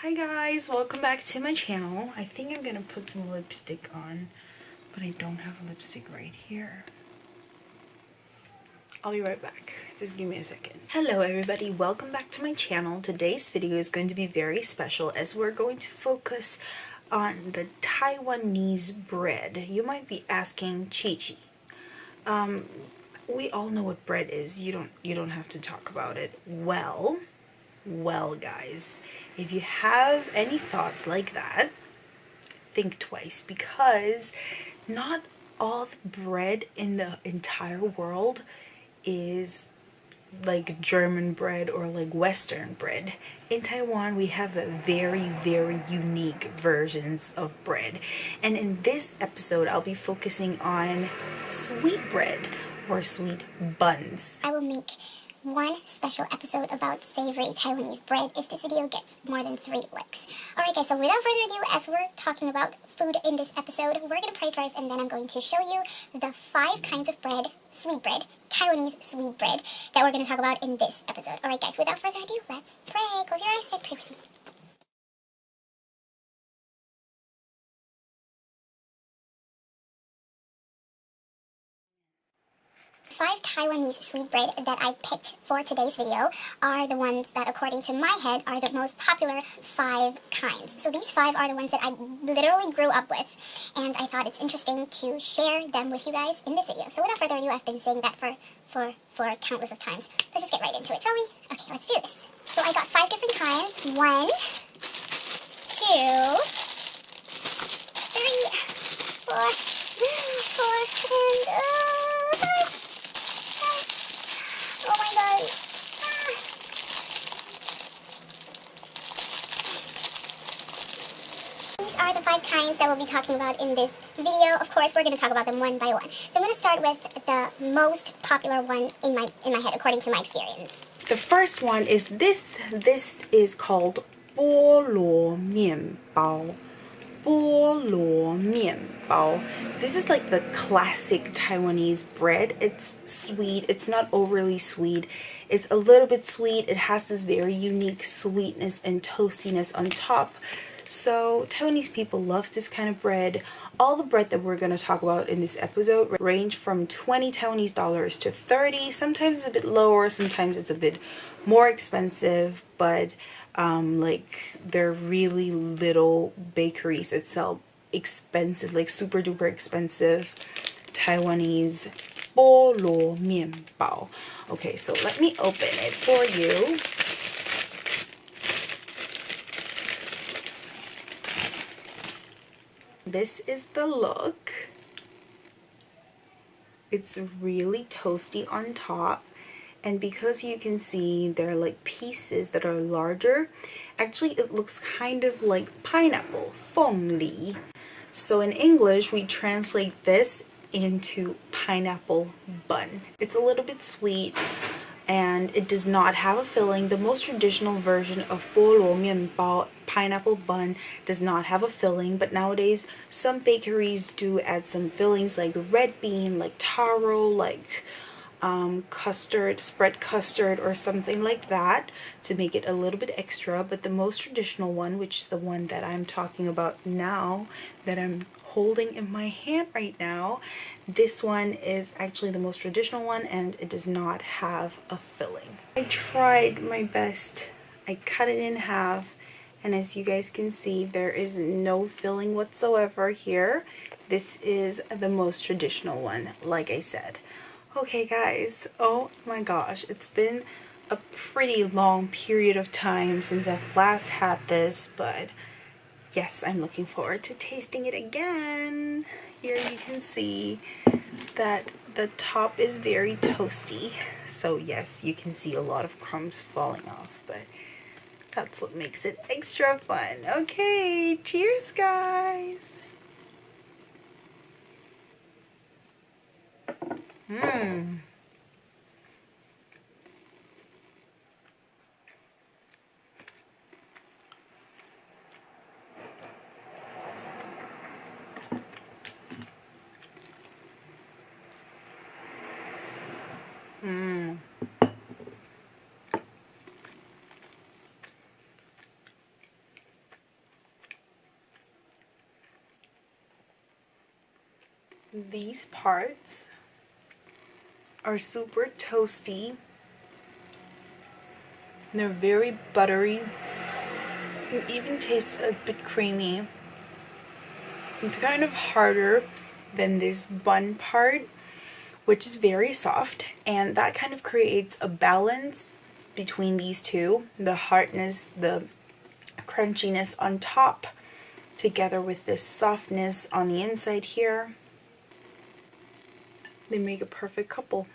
Hi guys, welcome back to my channel. I think I'm gonna put some lipstick on, but I don't have lipstick right here. I'll be right back. Just give me a second. Hello everybody, welcome back to my channel. Today's video is going to be very special as we're going to focus on the Taiwanese bread. You might be asking, Chi Chi, we all know what bread is. You don't have to talk about it. Well guys, if you have any thoughts like that, think twice, because not all the bread in the entire world is like German bread or like Western bread. In Taiwan, we have a very unique versions of bread, and in this episode I'll be focusing on sweet bread or sweet buns. I will make one special episode about savory Taiwanese bread if this video gets more than 3 likes. Alright guys, so without further ado, as we're talking about food in this episode, we're going to pray first and then I'm going to show you the 5 kinds of bread, sweet bread, Taiwanese sweet bread, that we're going to talk about in this episode. Alright guys, without further ado, let's pray. Close your eyes and pray with me. 5 Taiwanese sweet bread that I picked for today's video are the ones that, according to my head, are the most popular 5 kinds. So these 5 are the ones that I literally grew up with, and I thought it's interesting to share them with you guys in this video. So without further ado, I've been saying that for countless of times. Let's just get right into it, shall we? Okay, let's do this. So I got 5 different kinds. 1, 2, 3, 4, 4, and oh my god. These are the 5 kinds that we'll be talking about in this video. Of course, we're going to talk about them one by one. So I'm going to start with the most popular one in my head, according to my experience. The first one is this. This is called 菠萝面包. 菠萝面包. This is like the classic Taiwanese bread. It's sweet. It's not overly sweet. It's a little bit sweet. It has this very unique sweetness and toastiness on top. So Taiwanese people love this kind of bread. All the bread that we're going to talk about in this episode range from 20 Taiwanese dollars to 30. Sometimes it's a bit lower, sometimes it's a bit more expensive, but like they're really little bakeries that sell expensive, like super duper expensive Taiwanese 菠萝面包. Okay, so let me open it for you. This is the look. It's really toasty on top, and because you can see they're like pieces that are larger, actually it looks kind of like pineapple, 凤梨. So in English we translate this into pineapple bun. It's a little bit sweet and it does not have a filling. The most traditional version of 菠萝面包 pineapple bun does not have a filling, but nowadays some bakeries do add some fillings like red bean, like taro, like custard, spread custard or something like that to make it a little bit extra. But the most traditional one, which is the one that I'm talking about now, that I'm holding in my hand right now, this one is actually the most traditional one and it does not have a filling. I tried my best. I cut it in half, and as you guys can see, there is no filling whatsoever here. This is the most traditional one, like I said. Okay guys, oh my gosh, it's been a pretty long period of time since I've last had this, but yes, I'm looking forward to tasting it again. Here you can see that the top is very toasty, so yes, you can see a lot of crumbs falling off, but that's what makes it extra fun. Okay, cheers guys. these parts are super toasty. They're very buttery. It even tastes a bit creamy. It's kind of harder than this bun part, which is very soft, and that kind of creates a balance between these two, the hardness, the crunchiness on top, together with this softness on the inside here. They make a perfect couple.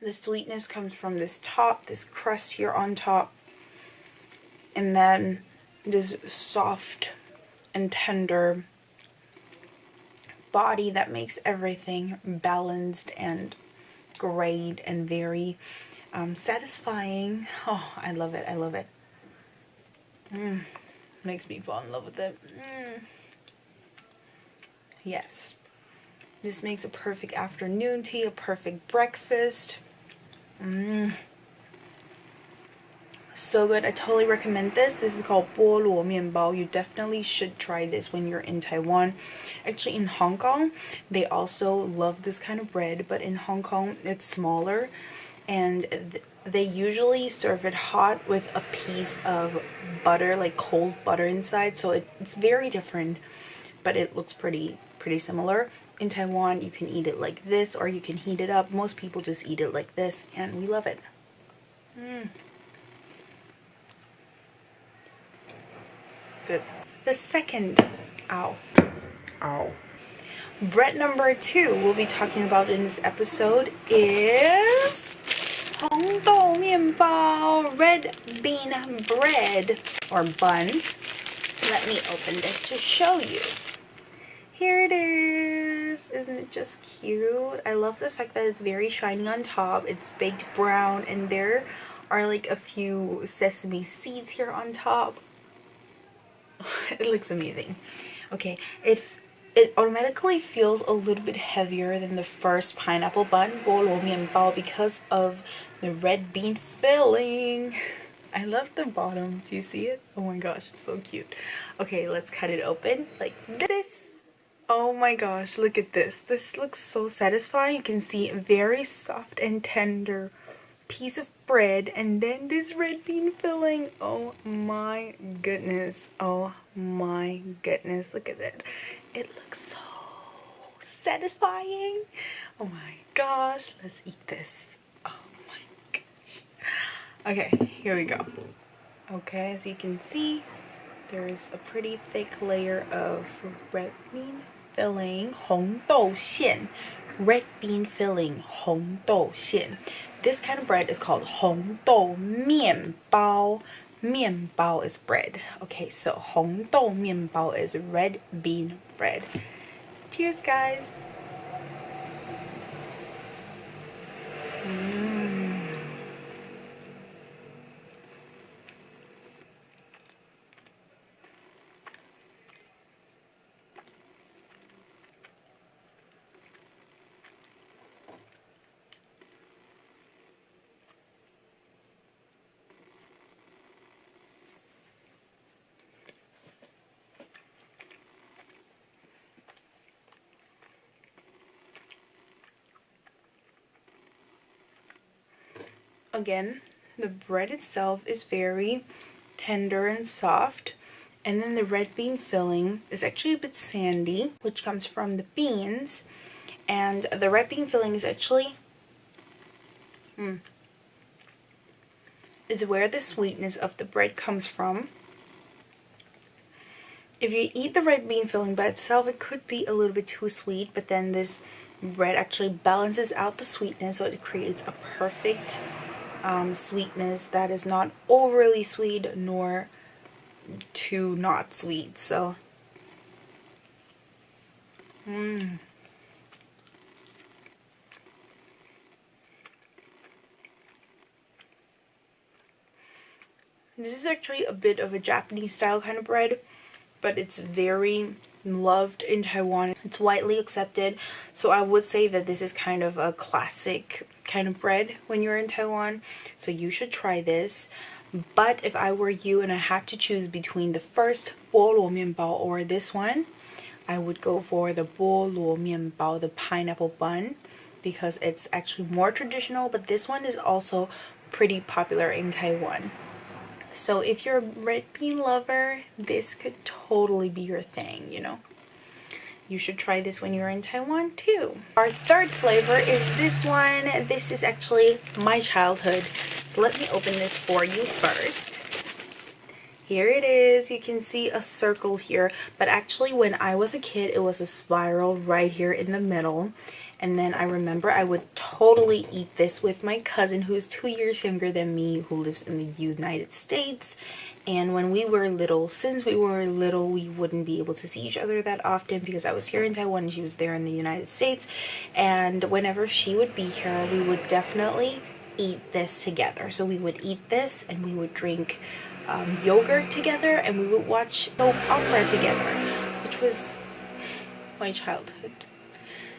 The sweetness comes from this top, this crust here on top, and then this soft and tender body that makes everything balanced and great and very satisfying. Oh, I love it. I love it. Makes me fall in love with it. Yes. This makes a perfect afternoon tea, a perfect breakfast. So good. I totally recommend this. This is called 菠萝面包. You definitely should try this when you're in Taiwan. Actually, in Hong Kong, they also love this kind of bread, but in Hong Kong, it's smaller, and they usually serve it hot with a piece of butter, like cold butter inside. So it's very different, but it looks pretty similar. In Taiwan, you can eat it like this, or you can heat it up. Most people just eat it like this, and we love it. Good. The second, bread number 2 we'll be talking about in this episode is 红豆面包, red bean bread or bun. Let me open this to show you. Here it is. Isn't it just cute? I love the fact that it's very shiny on top. It's baked brown, and there are like a few sesame seeds here on top. It looks amazing. Okay, it automatically feels a little bit heavier than the first pineapple bun, 菠萝面包, because of the red bean filling. I love the bottom. Do you see it? Oh my gosh, it's so cute. Okay, let's cut it open like this. Oh my gosh, look at this. This looks so satisfying. You can see a very soft and tender piece of bread, and then this red bean filling. Oh my goodness. Oh my goodness. Look at that. It looks so satisfying. Oh my gosh. Let's eat this. Oh my gosh. Okay, here we go. Okay, as you can see, there's a pretty thick layer of red bean filling, 红豆馅, red bean filling, 红豆馅. This kind of bread is called 红豆面包. 面包 is bread. Okay, so 红豆面包 is red bean bread. Cheers, guys. Again, the bread itself is very tender and soft, and then the red bean filling is actually a bit sandy, which comes from the beans, and the red bean filling is actually is where the sweetness of the bread comes from. If you eat the red bean filling by itself, it could be a little bit too sweet, but then this bread actually balances out the sweetness, so it creates a perfect sweetness that is not overly sweet nor too not sweet. So this is actually a bit of a Japanese style kind of bread, but it's very loved in Taiwan. It's widely accepted, so I would say that this is kind of a classic kind of bread when you're in Taiwan, so you should try this. But if I were you and I had to choose between the first 菠萝面包 or this one, I would go for the 菠萝面包, the pineapple bun, because it's actually more traditional, but this one is also pretty popular in Taiwan. So if you're a red bean lover, this could totally be your thing, you know. You should try this when you're in Taiwan too. Our third flavor is this one. This is actually my childhood. So let me open this for you first. Here it is. You can see a circle here, but actually when I was a kid, it was a spiral right here in the middle. And then I remember I would totally eat this with my cousin who's 2 years younger than me, who lives in the United States. And when we were little, since we were little, we wouldn't be able to see each other that often because I was here in Taiwan and she was there in the United States. And whenever she would be here, we would definitely eat this together. So we would eat this and we would drink yogurt together, and we would watch soap opera together, which was my childhood.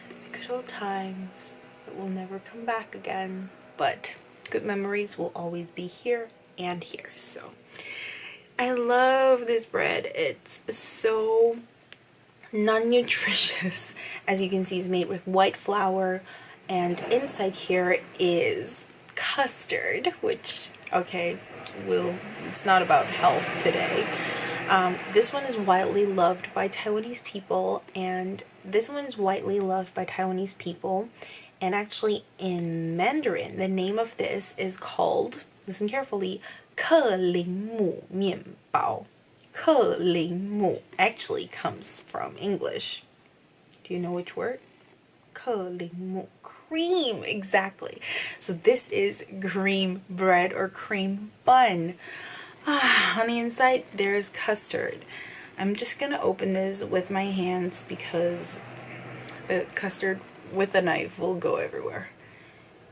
The good old times that will never come back again, but good memories will always be here and here. So I love this bread. It's so non-nutritious. As you can see, it's made with white flour, and inside here is custard, which, okay, it's not about health today. This one is widely loved by Taiwanese people, and this one is widely loved by Taiwanese people. And actually in Mandarin, the name of this is called, listen carefully, 克林姆面包. 克林姆 actually comes from English. Do you know which word? 克林姆. Cream, exactly. So this is cream bread or cream bun. On the inside there's custard. I'm just gonna open this with my hands because the custard with a knife will go everywhere.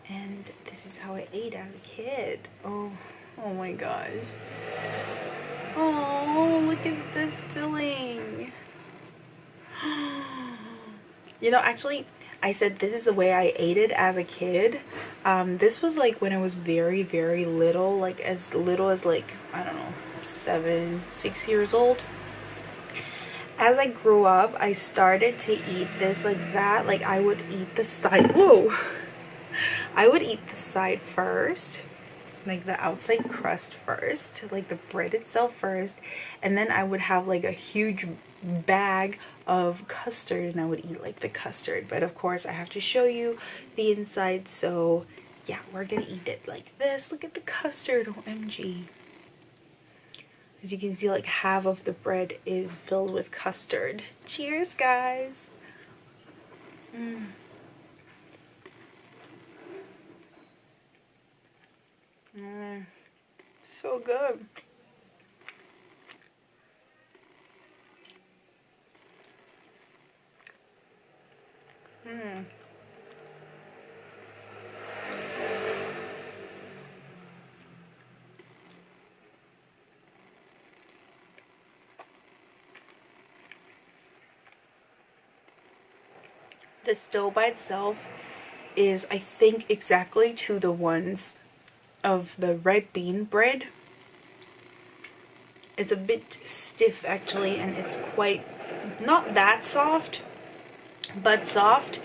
And this is how I ate as a kid. Oh my gosh. Oh, look at this filling. You know, actually, I said this is the way I ate it as a kid. This was like when I was very, very little, like as little as like, I don't know, 7, 6 years old. As I grew up, I started to eat this like that. Like I would eat the side, whoa! I would eat the side first, like the outside crust first, like the bread itself first, and then I would have like a huge bag of custard and I would eat like the custard. But of course I have to show you the inside, so yeah, we're gonna eat it like this. Look at the custard, OMG. As you can see, like half of the bread is filled with custard. Cheers, guys. So good. The dough by itself is, I think, exactly to the ones of the red bean bread. It's a bit stiff actually, and it's quite not that soft, but soft.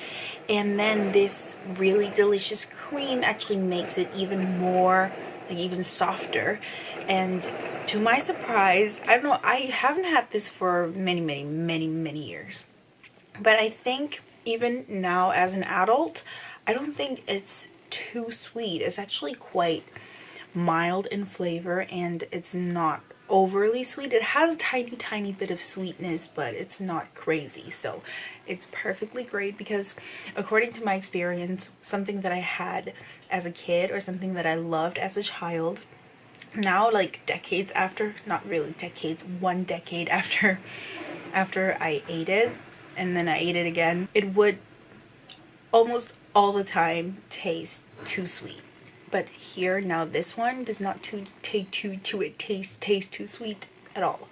And then this really delicious cream actually makes it even more, like even softer. And to my surprise, I don't know, I haven't had this for many years, but I think even now as an adult, I don't think it's too sweet. It's actually quite mild in flavor, and it's not overly sweet. It has a tiny bit of sweetness, but it's not crazy. So it's perfectly great, because according to my experience, something that I had as a kid or something that I loved as a child, now like decades after, not really decades, 1 decade after I ate it and then I ate it again, it would almost all the time taste too sweet. But here now, this one does not taste too sweet at all.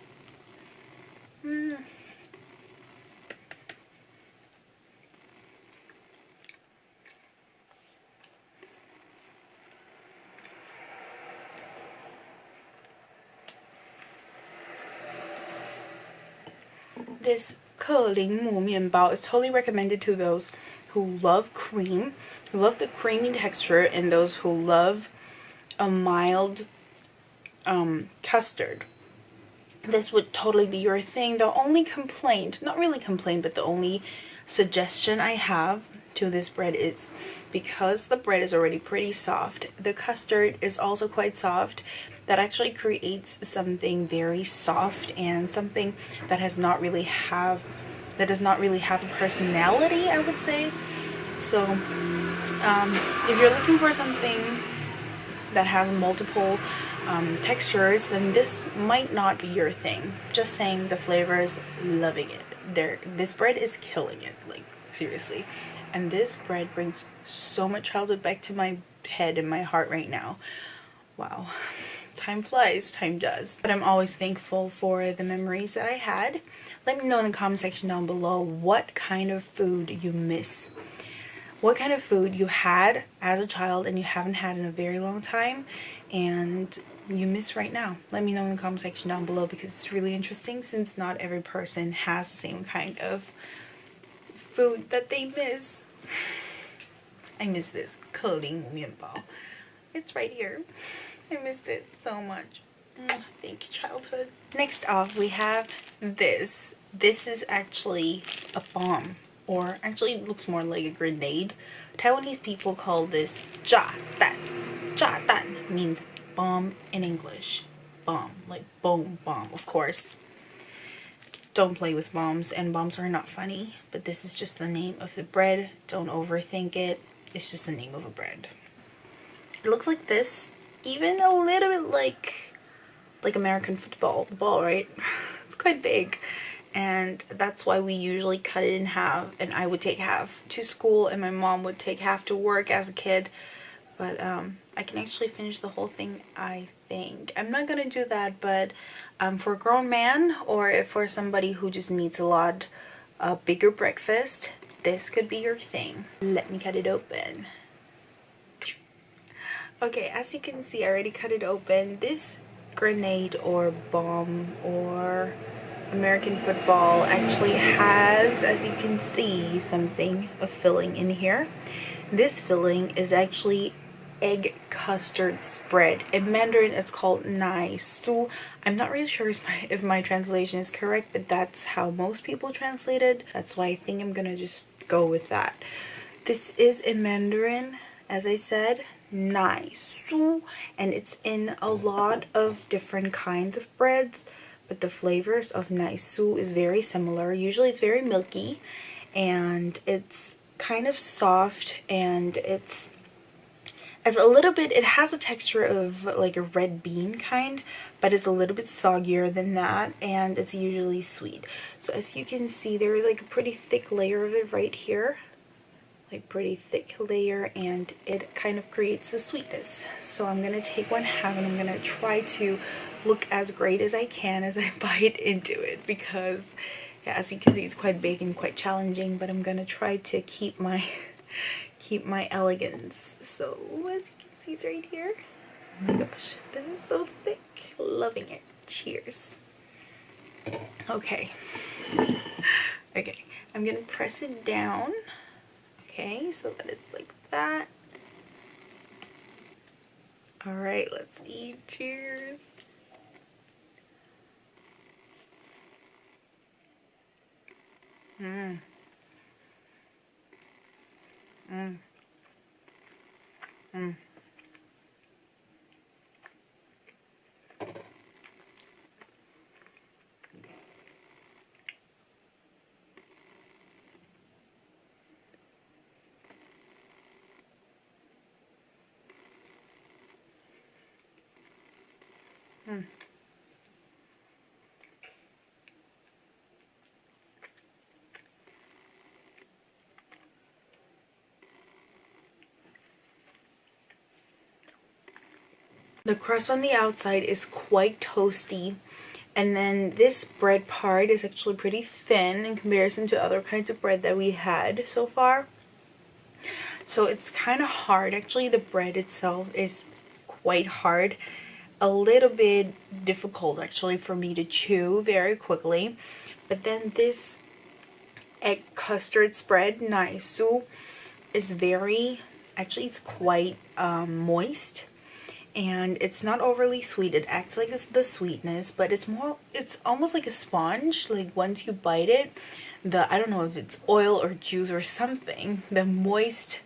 This 克林姆面包 is totally recommended to those who love cream, who love the creamy texture, and those who love a mild custard. This would totally be your thing. The only complaint, not really complaint, but the only suggestion I have to this bread is because the bread is already pretty soft, the custard is also quite soft. That actually creates something very soft and something that does not really have a personality, I would say. So if you're looking for something that has multiple textures, then this might not be your thing. Just saying, the flavors, loving it. This bread is killing it, like seriously. And this bread brings so much childhood back to my head and my heart right now. Wow. Time flies, time does. But I'm always thankful for the memories that I had. Let me know in the comment section down below what kind of food you miss. What kind of food you had as a child and you haven't had in a very long time and you miss right now. Let me know in the comment section down below, because it's really interesting since not every person has the same kind of food that they miss. I miss this 克林姆面包. It's right here. I missed it so much. Thank you, childhood. Next off, we have this. This is actually a bomb, or actually it looks more like a grenade. Taiwanese people call this 炸弹. 炸弹 means bomb in English. Bomb, like boom, bomb, of course. Don't play with bombs, and bombs are not funny, but this is just the name of the bread. Don't overthink it. It's just the name of a bread. It looks like this. Even a little bit like American football, the ball, right? It's quite big, and that's why we usually cut it in half, and I would take half to school and my mom would take half to work as a kid. But I can actually finish the whole thing, I think. I'm not gonna do that, but for a grown man, or if for somebody who just needs a bigger breakfast, this could be your thing. Let me cut it open. Okay, as you can see, I already cut it open. This grenade or bomb or American football actually has, as you can see, something of filling in here. This filling is actually egg custard spread. In Mandarin, it's called nai su. I'm not really sure if my translation is correct, but that's how most people translate it. That's why I think I'm gonna just go with that. This is in Mandarin, as I said, nai su, and it's in a lot of different kinds of breads, but the flavors of nai su is very similar. Usually it's very milky, and it's kind of soft, and it's a little bit, it has a texture of like a red bean kind, but it's a little bit soggier than that, and it's usually sweet. So as you can see, there is like a pretty thick layer of it right here. Like pretty thick layer, and it kind of creates the sweetness. So I'm gonna take one half and I'm gonna try to look as great as I can as I bite into it, because yeah, as you can see, it's quite big and quite challenging, but I'm gonna try to keep my elegance. So as you can see, it's right here. Oh my gosh, this is so thick. Loving it. Cheers. Okay. Okay, I'm gonna press it down. Okay, so that it's like that. Alright, let's eat. Cheers. Mmm. Mmm. Mmm. Mm. The crust on the outside is quite toasty, and then this bread part is actually pretty thin in comparison to other kinds of bread that we had so far. So it's kind of hard. Actually, the bread itself is quite hard. A little bit difficult actually for me to chew very quickly, But then this egg custard spread, naisu, is very, actually it's quite moist, and it's not overly sweet. It acts like it's the sweetness, but it's almost like a sponge. Like once you bite it, I don't know if it's oil or juice or something, the moist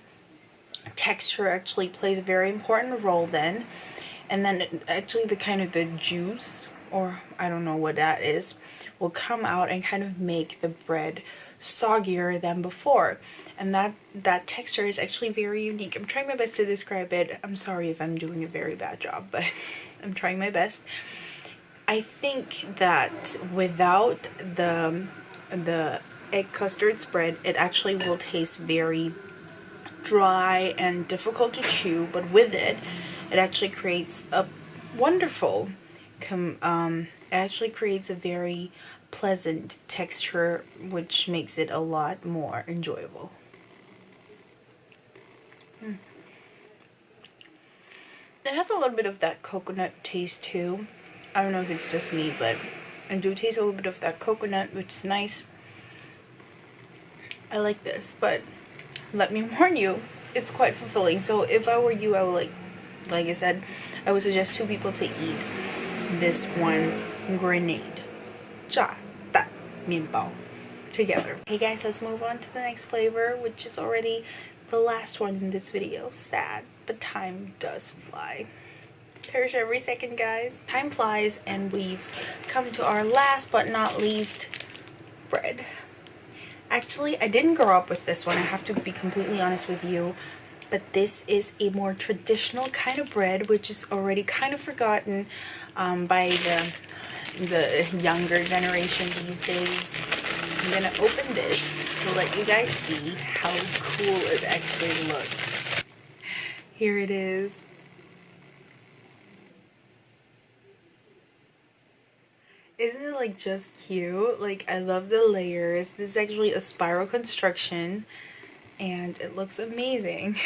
texture actually plays a very important role then. And then actually the kind of the juice, or I don't know what that is, will come out and kind of make the bread soggier than before. And that texture is actually very unique. I'm trying my best to describe it. I'm sorry if I'm doing a very bad job, but I'm trying my best. I think that without the egg custard spread, it actually will taste very dry and difficult to chew, but with it actually creates a wonderful it actually creates a very pleasant texture, which makes it a lot more enjoyable. It has a little bit of that coconut taste too. I don't know if it's just me, but I do taste a little bit of that coconut, which is nice. I like this, but let me warn you, it's quite fulfilling. So if I were you, I would like I said, I would suggest 2 people to eat this one grenade 炸蛋面包 together. Hey guys, let's move on to the next flavor, which is already the last one in this video. Sad, but time does fly. Perish every second, guys. Time flies, and we've come to our last but not least bread. Actually, I didn't grow up with this one, I have to be completely honest with you, but this is a more traditional kind of bread, which is already kind of forgotten by the younger generation these days. I'm gonna open this to let you guys see how cool it actually looks. Here it is. Isn't it like just cute? Like, I love the layers. This is actually a spiral construction, and it looks amazing.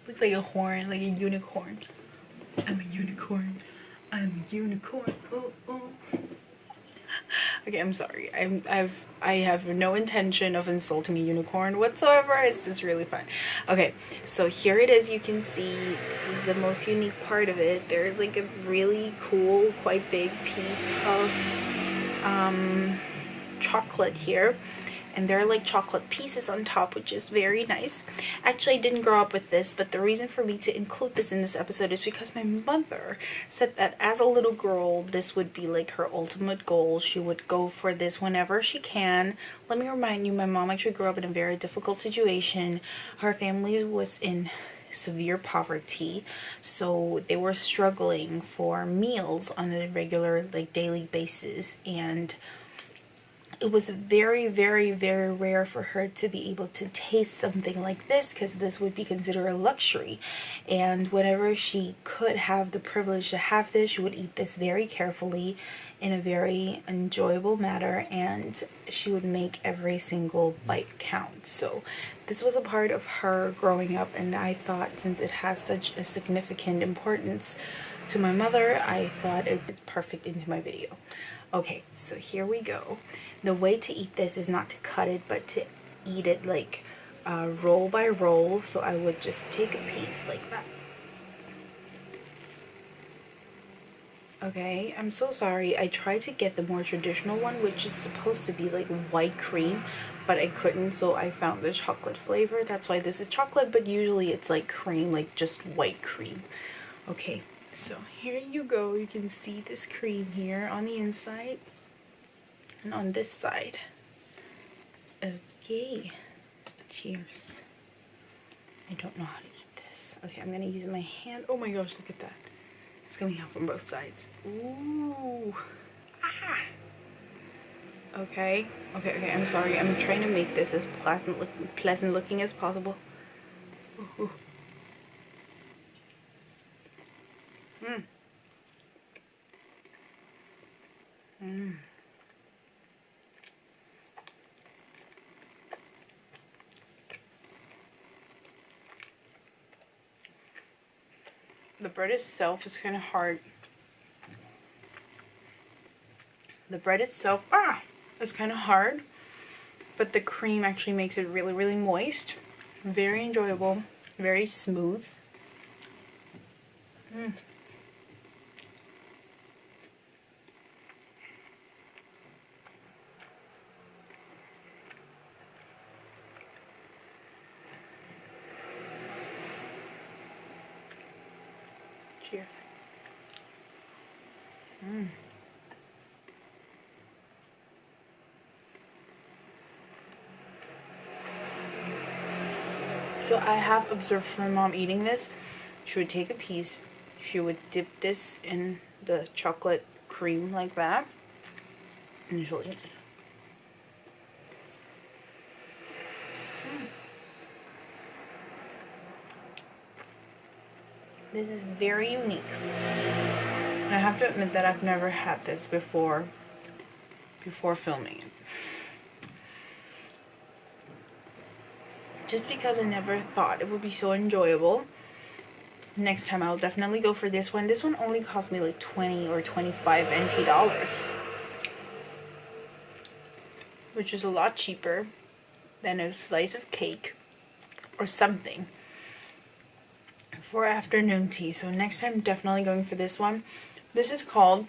Looks like a horn, like a unicorn. I'm a unicorn. I'm a unicorn. Oh, oh. Okay, I'm sorry. I have no intention of insulting a unicorn whatsoever. It's just really fun. Okay, so here it is. You can see this is the most unique part of it. There's like a really cool, quite big piece of chocolate here, and there are like chocolate pieces on top, which is very nice. Actually, I didn't grow up with this, but the reason for me to include this in this episode is because my mother said that as a little girl, this would be like her ultimate goal. She would go for this whenever she can. Let me remind you, my mom actually grew up in a very difficult situation. Her family was in severe poverty, so they were struggling for meals on a regular, like, daily basis, and it was very, very, very rare for her to be able to taste something like this, because this would be considered a luxury. And whenever she could have the privilege to have this, she would eat this very carefully in a very enjoyable manner, and she would make every single bite count. So this was a part of her growing up, and I thought, since it has such a significant importance to my mother, I thought it was perfect into my video. Okay, so here we go. The way to eat this is not to cut it, but to eat it like roll by roll. So I would just take a piece like that. Okay, I'm so sorry. I tried to get the more traditional one, which is supposed to be like white cream, but I couldn't, so I found the chocolate flavor. That's why this is chocolate, but usually it's like cream, like just white cream. Okay, so here you go. You can see this cream here on the inside and on this side. Okay, cheers. I don't know how to eat this. Okay, I'm gonna use my hand. Oh my gosh, look at that. It's coming out from both sides. Ooh. Ah. Okay, I'm sorry. I'm trying to make this as pleasant looking as possible. Ooh. The bread itself is kind of hard. The bread itself, is kind of hard, but the cream actually makes it really, really moist. Very enjoyable, very smooth. Cheers. So I have observed my mom eating this. She would take a piece, she would dip this in the chocolate cream like that, and she'll eat it. This is very unique. I have to admit that I've never had this before filming it. Just because I never thought it would be so enjoyable. Next time I'll definitely go for this one. This one only cost me like 20 or 25 NT dollars, which is a lot cheaper than a slice of cake or something for afternoon tea. So next time, definitely going for this one. This is called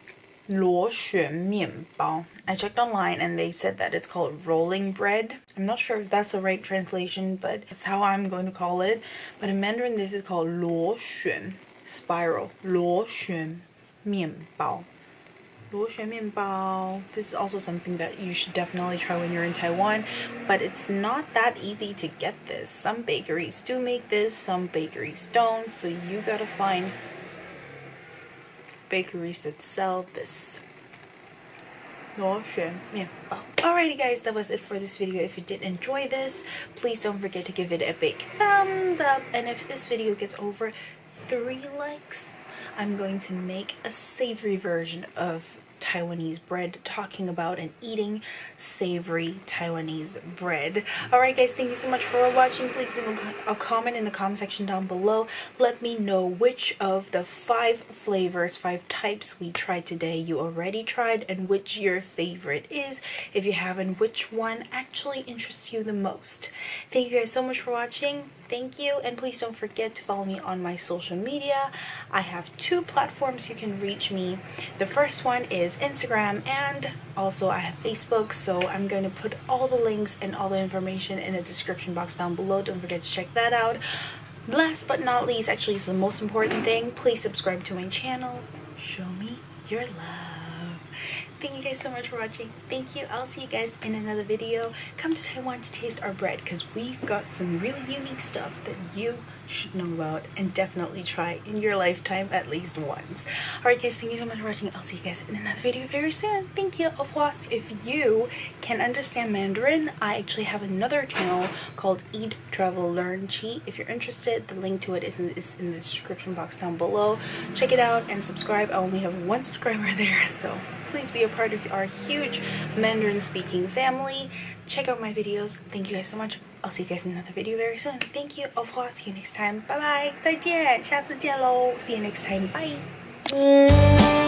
螺旋面包. I checked online and they said that it's called rolling bread. I'm not sure if that's the right translation, but it's how I'm going to call it. But in Mandarin, this is called 螺旋 spiral. 螺旋面包. 螺旋面包. This is also something that you should definitely try when you're in Taiwan, but it's not that easy to get this. Some bakeries do make this, some bakeries don't, so you gotta find bakeries that sell this. 螺旋面包. Alrighty guys, that was it for this video. If you did enjoy this, please don't forget to give it a big thumbs up, and if this video gets over 3 likes, I'm going to make a savory version of Taiwanese bread, talking about and eating savory Taiwanese bread. Alright guys, thank you so much for watching. Please leave a comment in the comment section down below. Let me know which of the 5 flavors, 5 types we tried today you already tried, and which your favorite is. If you haven't, which one actually interests you the most. Thank you guys so much for watching. Thank you, and please don't forget to follow me on my social media. I have 2 platforms you can reach me. The first one is Instagram, and also I have Facebook, so I'm going to put all the links and all the information in the description box down below. Don't forget to check that out. Last but not least, actually it's the most important thing, please subscribe to my channel. Show me your love. Thank you guys so much for watching. Thank you. I'll see you guys in another video. Come to Taiwan to taste our bread, because we've got some really unique stuff that you should know about and definitely try in your lifetime at least once. Alright guys, thank you so much for watching. I'll see you guys in another video very soon. Thank you. Au revoir. If you can understand Mandarin, I actually have another channel called Eat, Travel, Learn, Cheat. If you're interested, the link to it is in the description box down below. Check it out and subscribe. I only have 1 subscriber there, so please be a part of our huge Mandarin speaking family. Check out my videos. Thank you guys so much. I'll see you guys in another video very soon. Thank you. Au revoir. See you next time. Bye bye. 再见。下次见喽. See you next time. Bye.